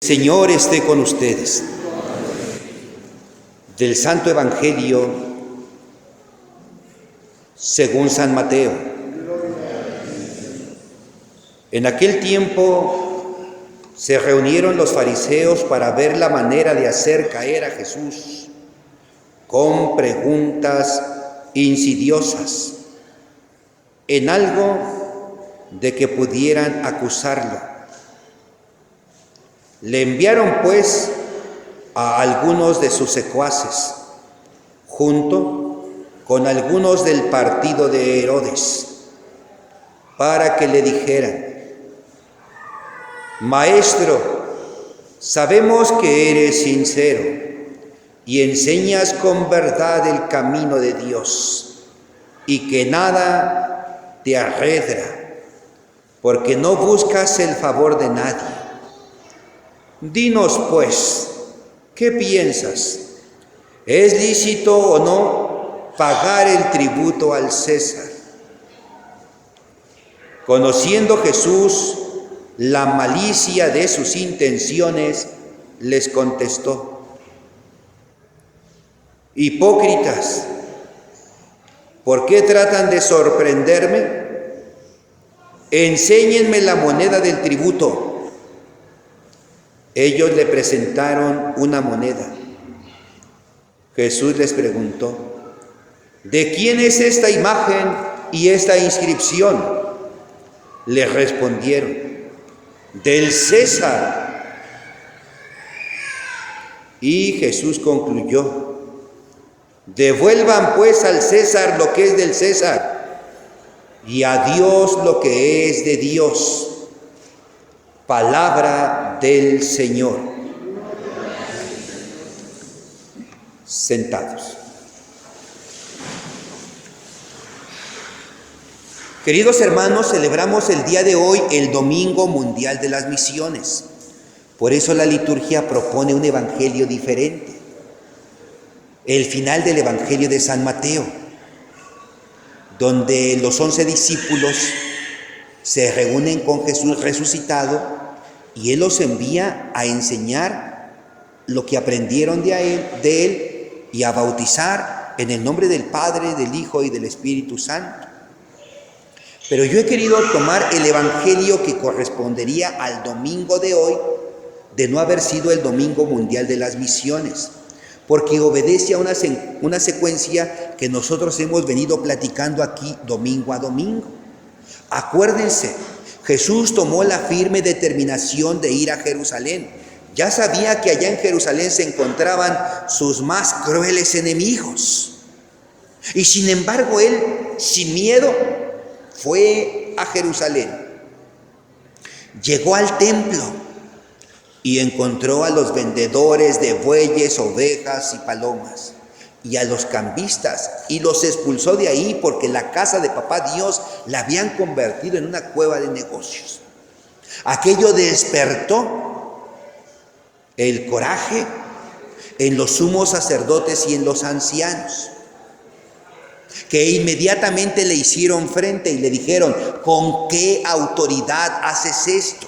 Señor esté con ustedes. Del Santo Evangelio según San Mateo. En aquel tiempo se reunieron los fariseos para ver la manera de hacer caer a Jesús con preguntas insidiosas en algo de que pudieran acusarlo. Le enviaron pues a algunos de sus secuaces, junto con algunos del partido de Herodes, para que le dijeran: Maestro, sabemos que eres sincero y enseñas con verdad el camino de Dios, y que nada te arredra, porque no buscas el favor de nadie. Dinos pues, ¿qué piensas? ¿Es lícito o no pagar el tributo al César? Conociendo Jesús la malicia de sus intenciones, les contestó: Hipócritas, ¿por qué tratan de sorprenderme? Enséñenme la moneda del tributo. Ellos le presentaron una moneda. Jesús les preguntó: ¿de quién es esta imagen y esta inscripción? Le respondieron: del César. Y Jesús concluyó: devuelvan pues al César lo que es del César, y a Dios lo que es de Dios. Palabra del Señor. Sentados. Queridos hermanos, celebramos el día de hoy el Domingo Mundial de las Misiones. Por eso la liturgia propone un evangelio diferente. El final del Evangelio de San Mateo, donde los 11 discípulos se reúnen con Jesús resucitado y Él los envía a enseñar lo que aprendieron de Él y a bautizar en el nombre del Padre, del Hijo y del Espíritu Santo. Pero yo he querido tomar el Evangelio que correspondería al domingo de hoy, de no haber sido el Domingo Mundial de las Misiones, porque obedece a una secuencia que nosotros hemos venido platicando aquí domingo a domingo. Acuérdense, Jesús tomó la firme determinación de ir a Jerusalén. Ya sabía que allá en Jerusalén se encontraban sus más crueles enemigos. Y sin embargo, Él, sin miedo, fue a Jerusalén. Llegó al templo y encontró a los vendedores de bueyes, ovejas y palomas, y a los cambistas, y los expulsó de ahí porque la casa de Papá Dios la habían convertido en una cueva de negocios. Aquello despertó el coraje en los sumos sacerdotes y en los ancianos, que inmediatamente le hicieron frente y le dijeron: ¿con qué autoridad haces esto?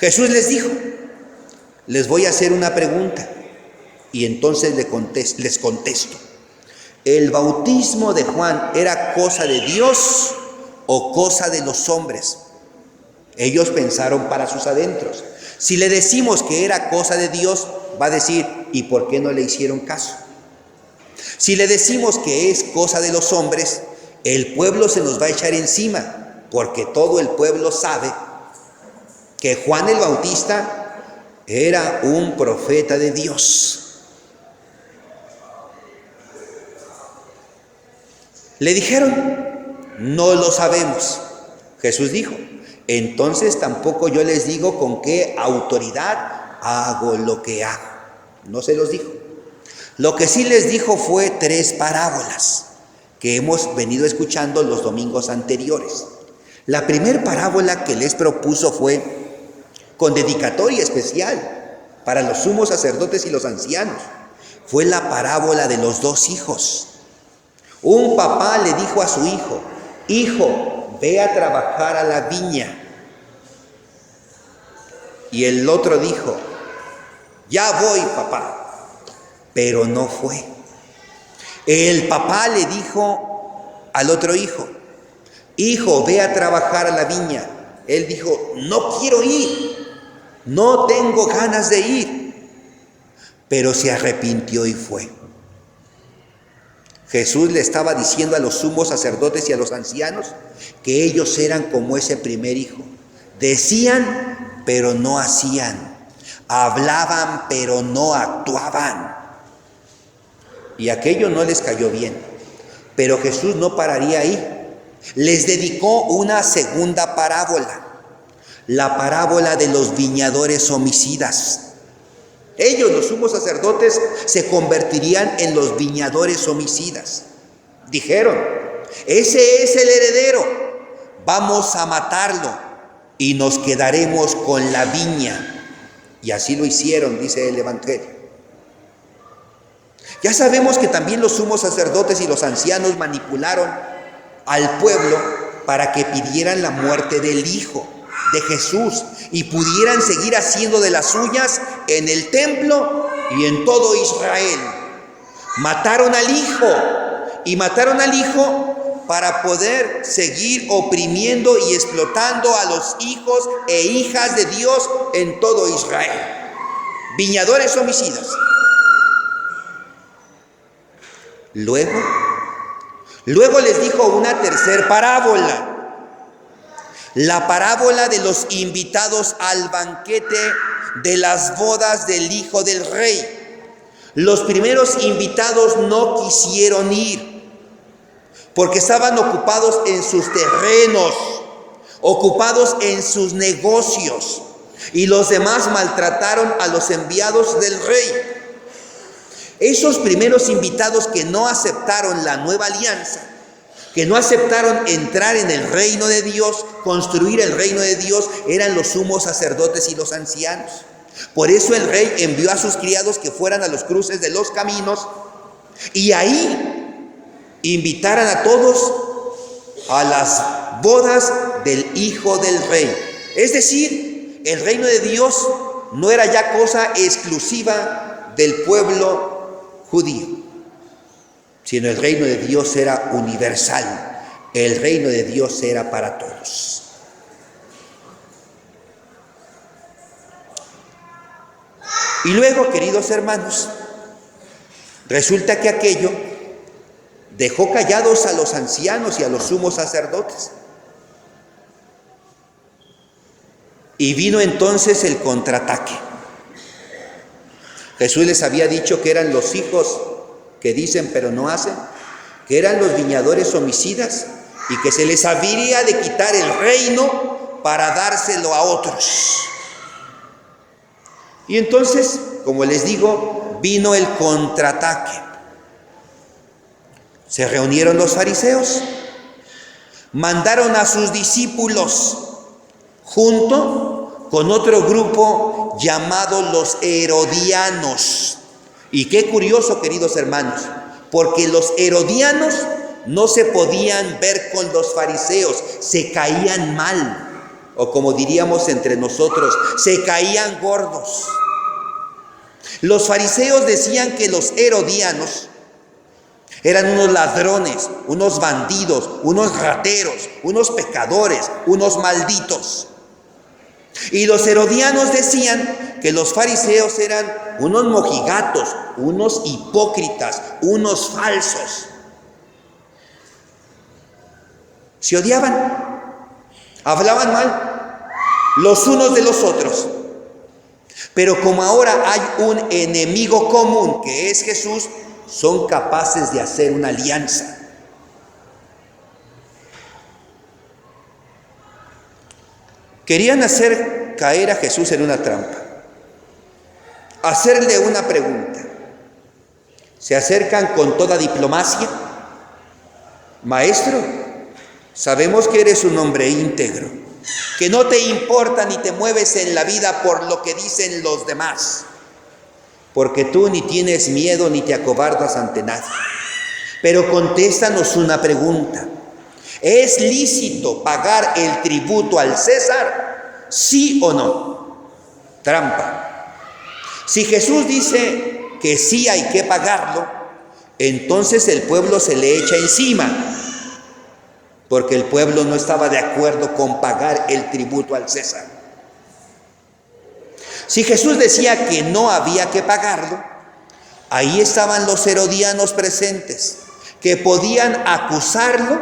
Jesús les dijo: les voy a hacer una pregunta. Y entonces les contesto: ¿el bautismo de Juan era cosa de Dios o cosa de los hombres? Ellos pensaron para sus adentros: si le decimos que era cosa de Dios, va a decir: ¿y por qué no le hicieron caso? Si le decimos que es cosa de los hombres, el pueblo se nos va a echar encima, porque todo el pueblo sabe que Juan el Bautista era un profeta de Dios. Le dijeron: no lo sabemos. Jesús dijo: entonces tampoco yo les digo con qué autoridad hago lo que hago. No se los dijo. Lo que sí les dijo fue 3 parábolas que hemos venido escuchando los domingos anteriores. La primera parábola que les propuso fue con dedicatoria especial para los sumos sacerdotes y los ancianos. Fue la parábola de los 2 hijos. Un papá le dijo a su hijo: hijo, ve a trabajar a la viña. Y el otro dijo, ya voy, papá, pero no fue. El papá le dijo al otro hijo, hijo, ve a trabajar a la viña. Él dijo, no quiero ir, no tengo ganas de ir. Pero se arrepintió y fue. Jesús le estaba diciendo a los sumos sacerdotes y a los ancianos que ellos eran como ese primer hijo. Decían, pero no hacían. Hablaban, pero no actuaban. Y aquello no les cayó bien. Pero Jesús no pararía ahí. Les dedicó una segunda parábola. La parábola de los viñadores homicidas. Ellos, los sumos sacerdotes, se convertirían en los viñadores homicidas. Dijeron, ese es el heredero, vamos a matarlo y nos quedaremos con la viña. Y así lo hicieron, dice el Evangelio. Ya sabemos que también los sumos sacerdotes y los ancianos manipularon al pueblo para que pidieran la muerte del Hijo de Jesús y pudieran seguir haciendo de las suyas en el templo y en todo Israel. Mataron al Hijo y mataron al Hijo para poder seguir oprimiendo y explotando a los hijos e hijas de Dios en todo Israel. Viñadores homicidas. Luego les dijo una tercera parábola. La parábola de los invitados al banquete de las bodas del hijo del rey. Los primeros invitados no quisieron ir porque estaban ocupados en sus terrenos, ocupados en sus negocios, y los demás maltrataron a los enviados del rey. Esos primeros invitados que no aceptaron la nueva alianza, que no aceptaron entrar en el reino de Dios, construir el reino de Dios, eran los sumos sacerdotes y los ancianos. Por eso el rey envió a sus criados que fueran a los cruces de los caminos y ahí invitaran a todos a las bodas del hijo del rey. Es decir, el reino de Dios no era ya cosa exclusiva del pueblo judío, sino el reino de Dios era universal. El reino de Dios era para todos. Y luego, queridos hermanos, resulta que aquello dejó callados a los ancianos y a los sumos sacerdotes. Y vino entonces el contraataque. Jesús les había dicho que eran los hijos que dicen pero no hacen, que eran los viñadores homicidas y que se les habría de quitar el reino para dárselo a otros. Y entonces, como les digo, vino el contraataque. Se reunieron los fariseos, mandaron a sus discípulos junto con otro grupo llamado los herodianos. Y qué curioso, queridos hermanos, porque los herodianos no se podían ver con los fariseos, se caían mal, o como diríamos entre nosotros, se caían gordos. Los fariseos decían que los herodianos eran unos ladrones, unos bandidos, unos rateros, unos pecadores, unos malditos. Y los herodianos decían que los fariseos eran unos mojigatos, unos hipócritas, unos falsos. Se odiaban, hablaban mal los unos de los otros. Pero como ahora hay un enemigo común que es Jesús, son capaces de hacer una alianza. Querían hacer caer a Jesús en una trampa, hacerle una pregunta. Se acercan con toda diplomacia. Maestro, sabemos que eres un hombre íntegro, que no te importa ni te mueves en la vida por lo que dicen los demás, porque tú ni tienes miedo ni te acobardas ante nadie. Pero contéstanos una pregunta. ¿Es lícito pagar el tributo al César? ¿Sí o no? Trampa. Si Jesús dice que sí hay que pagarlo, entonces el pueblo se le echa encima, porque el pueblo no estaba de acuerdo con pagar el tributo al César. Si Jesús decía que no había que pagarlo, ahí estaban los herodianos presentes, que podían acusarlo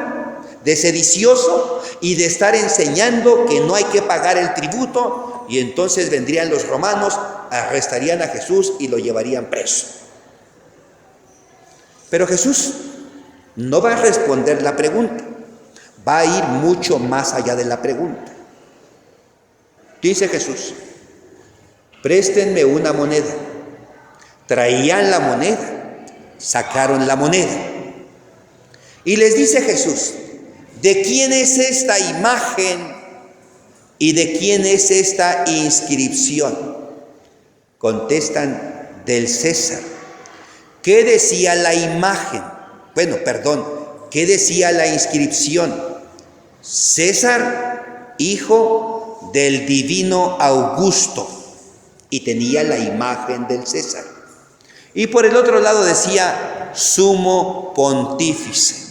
de sedicioso y de estar enseñando que no hay que pagar el tributo, y entonces vendrían los romanos, arrestarían a Jesús y lo llevarían preso. Pero Jesús no va a responder la pregunta, va a ir mucho más allá de la pregunta. Dice Jesús: préstenme una moneda. Traían la moneda, sacaron la moneda. Y les dice Jesús: ¿de quién es esta imagen y de quién es esta inscripción? Contestan: del César. ¿Qué decía la imagen? ¿Qué decía la inscripción? César, hijo del divino Augusto. Y tenía la imagen del César. Y por el otro lado decía sumo pontífice.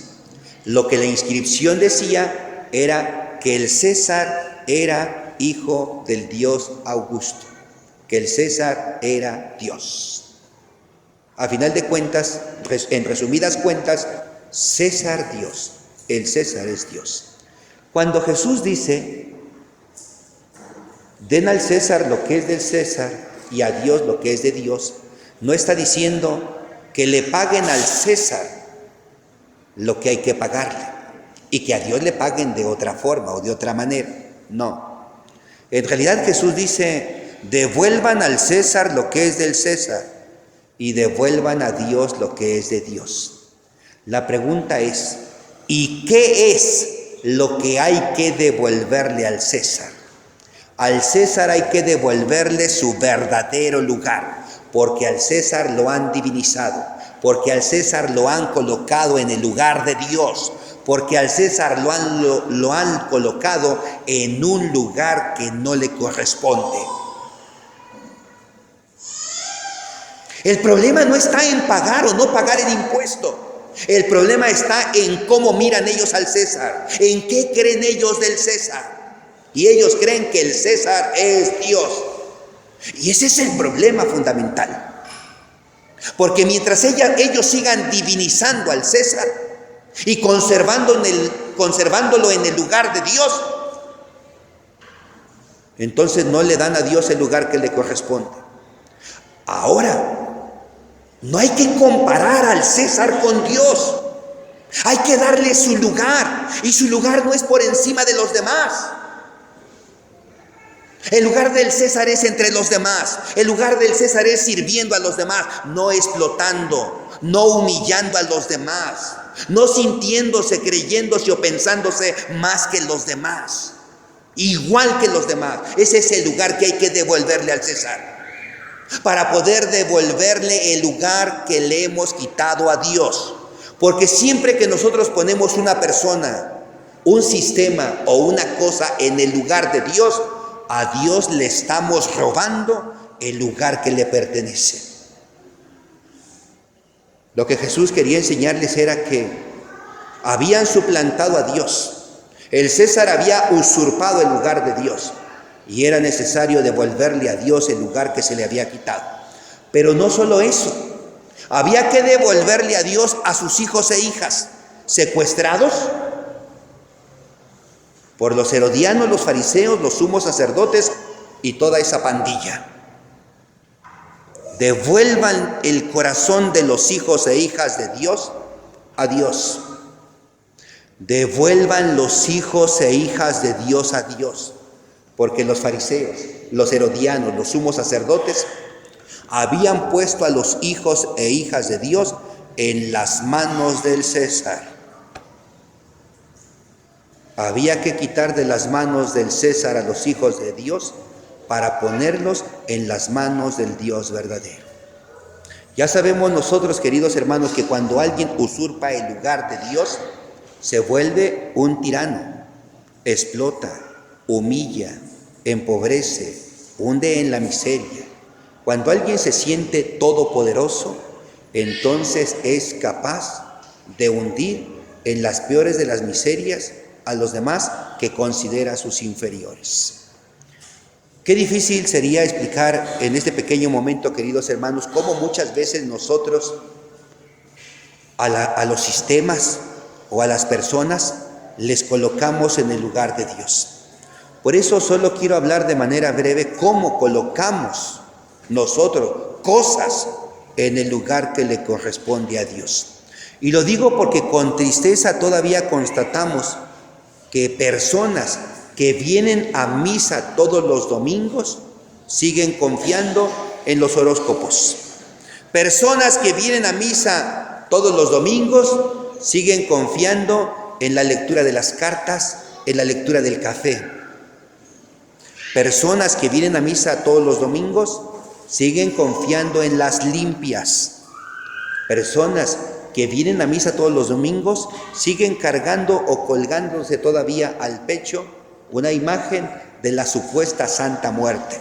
Lo que la inscripción decía era que el César era hijo del Dios Augusto, que el César era Dios. A final de cuentas, en resumidas cuentas, César Dios, el César es Dios. Cuando Jesús dice: den al César lo que es del César y a Dios lo que es de Dios, no está diciendo que le paguen al César lo que hay que pagarle y que a Dios le paguen de otra forma o de otra manera. No. En realidad Jesús dice: devuelvan al César lo que es del César y devuelvan a Dios lo que es de Dios. La pregunta es: ¿y qué es lo que hay que devolverle al César? Al César hay que devolverle su verdadero lugar, porque al César lo han divinizado, porque al César lo han colocado en el lugar de Dios, porque al César lo han colocado en un lugar que no le corresponde. El problema no está en pagar o no pagar el impuesto. El problema está en cómo miran ellos al César, en qué creen ellos del César. Y ellos creen que el César es Dios. Y ese es el problema fundamental. Porque mientras ellos sigan divinizando al César y conservándolo en el lugar de Dios, entonces no le dan a Dios el lugar que le corresponde. Ahora, no hay que comparar al César con Dios. Hay que darle su lugar, y su lugar no es por encima de los demás. El lugar del César es entre los demás. El lugar del César es sirviendo a los demás, no explotando, no humillando a los demás, no sintiéndose, creyéndose o pensándose más que los demás, igual que los demás. Ese es el lugar que hay que devolverle al César, para poder devolverle el lugar que le hemos quitado a Dios. Porque siempre que nosotros ponemos una persona, un sistema o una cosa en el lugar de Dios, a Dios le estamos robando el lugar que le pertenece. Lo que Jesús quería enseñarles era que habían suplantado a Dios. El César había usurpado el lugar de Dios y era necesario devolverle a Dios el lugar que se le había quitado. Pero no solo eso, había que devolverle a Dios a sus hijos e hijas secuestrados por los herodianos, los fariseos, los sumos sacerdotes y toda esa pandilla. Devuelvan el corazón de los hijos e hijas de Dios a Dios. Devuelvan los hijos e hijas de Dios a Dios. Porque los fariseos, los herodianos, los sumos sacerdotes habían puesto a los hijos e hijas de Dios en las manos del César. Había que quitar de las manos del César a los hijos de Dios para ponerlos en las manos del Dios verdadero. Ya sabemos nosotros, queridos hermanos, que cuando alguien usurpa el lugar de Dios, se vuelve un tirano, explota, humilla, empobrece, hunde en la miseria. Cuando alguien se siente todopoderoso, entonces es capaz de hundir en las peores de las miserias a los demás que considera sus inferiores. Qué difícil sería explicar en este pequeño momento, queridos hermanos, cómo muchas veces nosotros a los sistemas o a las personas les colocamos en el lugar de Dios. Por eso solo quiero hablar de manera breve cómo colocamos nosotros cosas en el lugar que le corresponde a Dios. Y lo digo porque con tristeza todavía constatamos que personas que vienen a misa todos los domingos siguen confiando en los horóscopos. Personas que vienen a misa todos los domingos siguen confiando en la lectura de las cartas, en la lectura del café. Personas que vienen a misa todos los domingos siguen confiando en las limpias. Personas que vienen a misa todos los domingos siguen cargando o colgándose todavía al pecho una imagen de la supuesta Santa Muerte.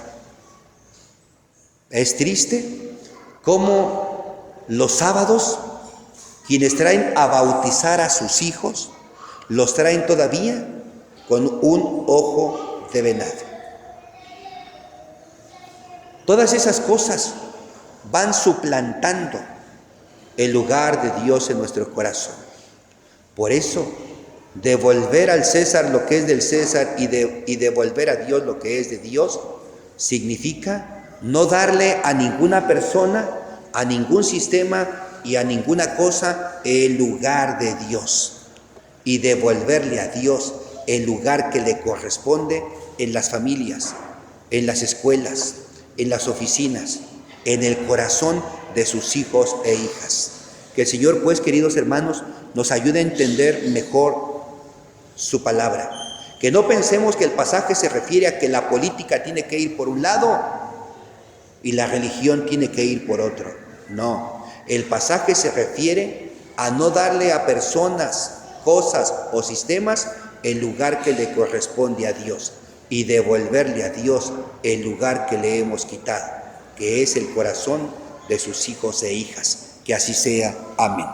Es triste cómo los sábados quienes traen a bautizar a sus hijos los traen todavía con un ojo de venado. Todas esas cosas van suplantando el lugar de Dios en nuestro corazón. Por eso, devolver al César lo que es del César y devolver a Dios lo que es de Dios significa no darle a ninguna persona, a ningún sistema y a ninguna cosa el lugar de Dios, y devolverle a Dios el lugar que le corresponde en las familias, en las escuelas, en las oficinas, en el corazón de sus hijos e hijas. Que el Señor, pues, queridos hermanos, nos ayude a entender mejor su palabra. Que no pensemos que el pasaje se refiere a que la política tiene que ir por un lado y la religión tiene que ir por otro. No, el pasaje se refiere a no darle a personas, cosas o sistemas el lugar que le corresponde a Dios y devolverle a Dios el lugar que le hemos quitado, que es el corazón de sus hijos e hijas. Que así sea. Amén.